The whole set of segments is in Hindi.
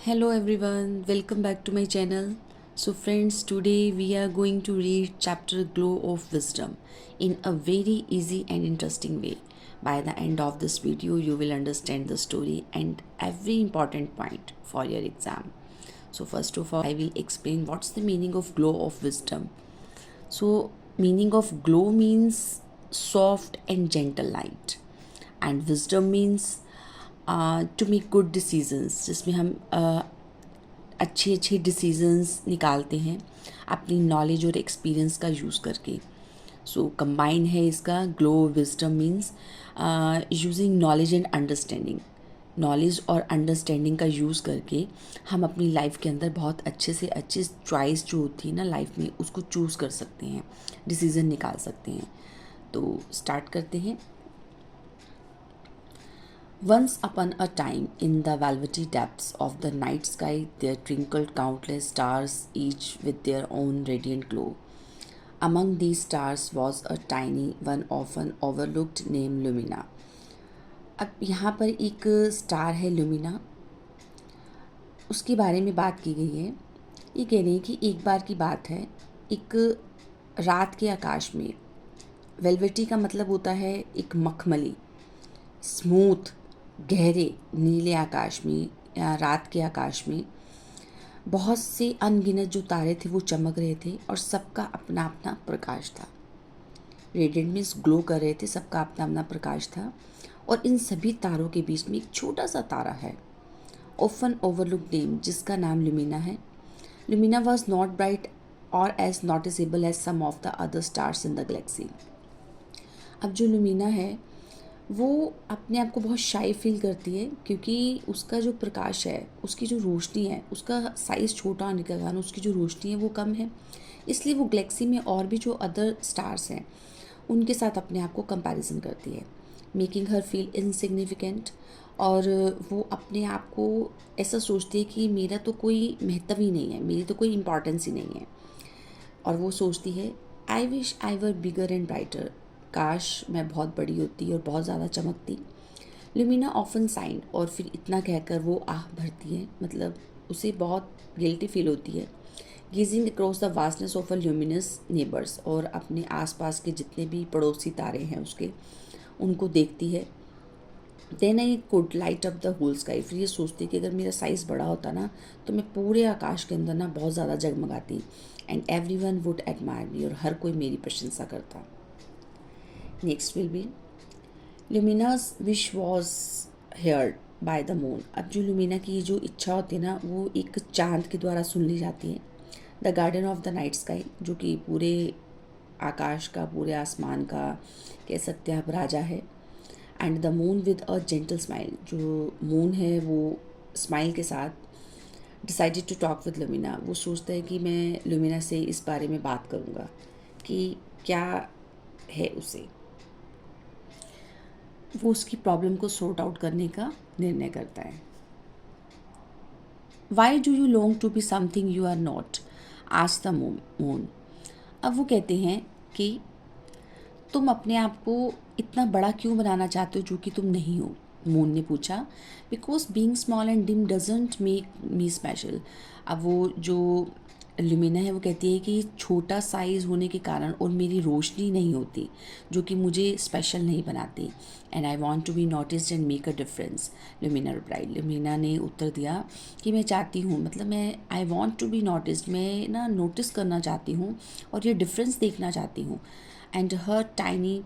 Hello everyone, welcome back to my channel. So friends, today we are going to read chapter Glow of Wisdom in a very easy and interesting way. By the end of this video, you will understand the story and every important point for your exam. So first of all, I will explain what's the meaning of Glow of Wisdom. So meaning of glow means soft and gentle light, and wisdom means to make good decisions, जिसमें हम अच्छे अच्छे डिसीजंस निकालते हैं अपनी नॉलेज और एक्सपीरियंस का यूज़ करके. सो कंबाइन है इसका. Glow wisdom means using knowledge and understanding. Knowledge और अंडरस्टैंडिंग का यूज़ करके हम अपनी लाइफ के अंदर बहुत अच्छे से अच्छे चॉइस जो होती है ना लाइफ में, उसको चूज़ कर सकते हैं, डिसीज़न निकाल सकते हैं. तो स्टार्ट करते हैं. Once upon a time, in the velvety depths of the night sky, there twinkled countless stars, each with their own radiant glow. Among these stars was a tiny one, often overlooked, named Lumina. अब यहाँ पर एक स्टार है लुमिना, उसके बारे में बात की गई है. ये कह रहे हैं कि एक बार की बात है, एक रात के आकाश में, वेलवेटी का मतलब होता है एक मखमली, स्मूथ, गहरे नीले आकाश में या रात के आकाश में बहुत से अनगिनत जो तारे थे वो चमक रहे थे और सबका अपना अपना प्रकाश था. रेडिएंट मीन्स ग्लो कर रहे थे, सबका अपना अपना प्रकाश था. और इन सभी तारों के बीच में एक छोटा सा तारा है, ऑफन ओवरलुक्ड नेम, जिसका नाम लुमिना है. लुमिना वॉज नॉट ब्राइट और as noticeable as some of the other stars in the galaxy. अब जो लुमिना है वो अपने आप को बहुत शाई फील करती है, क्योंकि उसका जो प्रकाश है, उसकी जो रोशनी है, उसका साइज़ छोटा होने के कारण उसकी जो रोशनी है वो कम है. इसलिए वो गैलेक्सी में और भी जो अदर स्टार्स हैं उनके साथ अपने आप को कंपैरिजन करती है, मेकिंग हर फील इनसिग्निफिकेंट. और वो अपने आप को ऐसा सोचती है कि मेरा तो कोई महत्व ही नहीं है, मेरी तो कोई इम्पोर्टेंस ही नहीं है. और वो सोचती है, I wish I were bigger and brighter, काश मैं बहुत बड़ी होती और बहुत ज़्यादा चमकती. लुमिना ऑफन साइन, और फिर इतना कहकर वो आह भरती है, मतलब उसे बहुत गिल्टी फील होती है. Gazing across the vastness of a luminous neighbours, और अपने आसपास के जितने भी पड़ोसी तारे हैं उसके, उनको देखती है. Then I could light up the whole sky, फिर ये सोचती है कि अगर मेरा साइज़ बड़ा होता ना तो मैं पूरे आकाश के अंदर ना बहुत ज़्यादा जगमगाती. And everyone would admire me, और हर कोई मेरी प्रशंसा करता. Next will be Lumina's wish was heard by the moon. अब जो लुमिना की जो इच्छा होती है ना वो एक चांद के द्वारा सुन ली जाती है. The garden of the night sky, जो कि पूरे आकाश का, पूरे आसमान का कह सकते हैं आप राजा है. And the moon with a gentle smile, जो मून है वो स्माइल के साथ डिसाइडेड टू टॉक विद लुमिना. वो सोचता है कि मैं लुमिना से इस बारे में बात करूँगा कि क्या है उसे. वो उसकी प्रॉब्लम को सॉर्ट आउट करने का निर्णय करता है. Why do you long to be something you are not, आज द मून. अब वो कहते हैं कि तुम अपने आप को इतना बड़ा क्यों बनाना चाहते हो जो कि तुम नहीं हो. मून ने पूछा. Because being small and dim doesn't make me special. अब वो जो लुमिना है वो कहती है कि छोटा साइज़ होने के कारण और मेरी रोशनी नहीं होती जो कि मुझे स्पेशल नहीं बनाती. And I want to be noticed and make a difference, Lumina replied. Lumina ने उत्तर दिया कि मैं चाहती हूँ, मतलब मैं I want to be noticed, मैं ना नोटिस करना चाहती हूँ और ये डिफरेंस देखना चाहती हूँ. And her tiny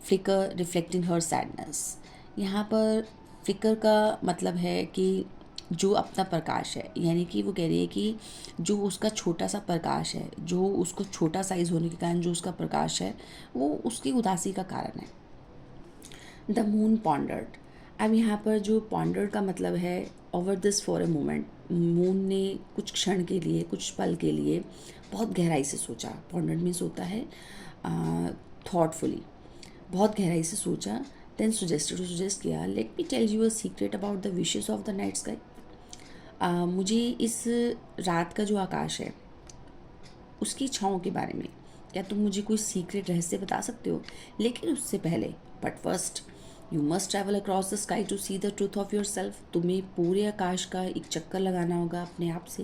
flicker reflecting her sadness. यहाँ पर फ्लिकर का मतलब है कि जो अपना प्रकाश है, यानी कि वो कह रही है कि जो उसका छोटा सा प्रकाश है, जो उसको छोटा साइज़ होने के कारण जो उसका प्रकाश है वो उसकी उदासी का कारण है. The moon pondered. अब यहाँ पर जो पॉन्डर्ड का मतलब है over this for a moment. Moon ने कुछ क्षण के लिए, कुछ पल के लिए बहुत गहराई से सोचा. पॉन्डर्ड मीन्स होता है थॉटफुली, बहुत गहराई से सोचा. देन सुजेस्ट किया, let me tell you a secret about the wishes of the night sky. मुझे इस रात का जो आकाश है उसकी इच्छाओं के बारे में क्या तुम मुझे कोई सीक्रेट रहस्य बता सकते हो. लेकिन उससे पहले, but first you must travel across the sky to see the truth of yourself. तुम्हें पूरे आकाश का एक चक्कर लगाना होगा अपने आप से।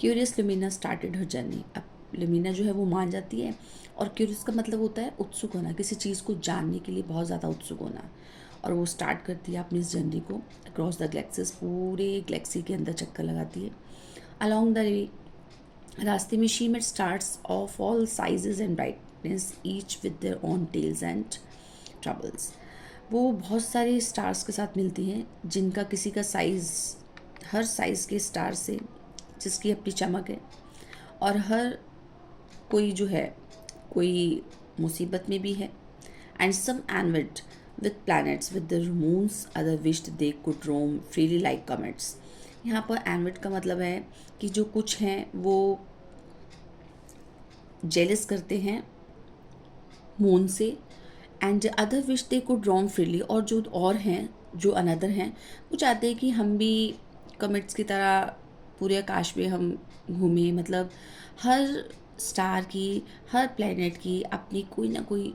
Curious Lumina started her journey. अब लुमिना जो है वो मान जाती है, और क्यूरियस का मतलब होता है उत्सुक होना, किसी चीज़ को जानने के लिए बहुत ज़्यादा उत्सुक होना। और वो स्टार्ट करती है अपनी इस जर्नी को अक्रॉस द गैलेक्सीज, पूरे गैलेक्सी के अंदर चक्कर लगाती है। अलॉन्ग द वे, रास्ते में she met stars of all sizes and brightness, each with their own tales and troubles. वो बहुत सारे स्टार्स के साथ मिलती हैं, जिनका किसी का साइज़, हर साइज़ के स्टार से जिसकी अपनी चमक है, और हर कोई जो है कोई मुसीबत में भी है। And some envied with planets with the moons, other wished they could roam freely like comets. यहाँ पर एनविड का मतलब है कि जो कुछ हैं वो जेलस करते हैं मून से, and other wish they could roam freely, और जो और हैं, जो अनदर हैं, वो चाहते हैं कि हम भी कमेट्स की तरह पूरे आकाश में हम घूमें। मतलब हर स्टार की, हर प्लेनेट की अपनी कोई ना कोई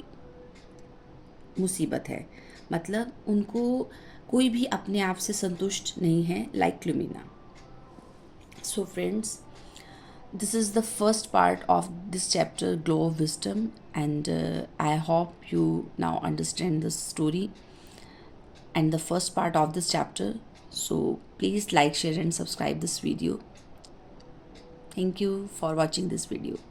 मुसीबत है, मतलब उनको कोई भी अपने आप से संतुष्ट नहीं है, like Lumina. So friends, this is the first part of this chapter, Glow of Wisdom, and I hope you now understand the story and the first part of this chapter. So please like, share and subscribe this video. Thank you for watching this video.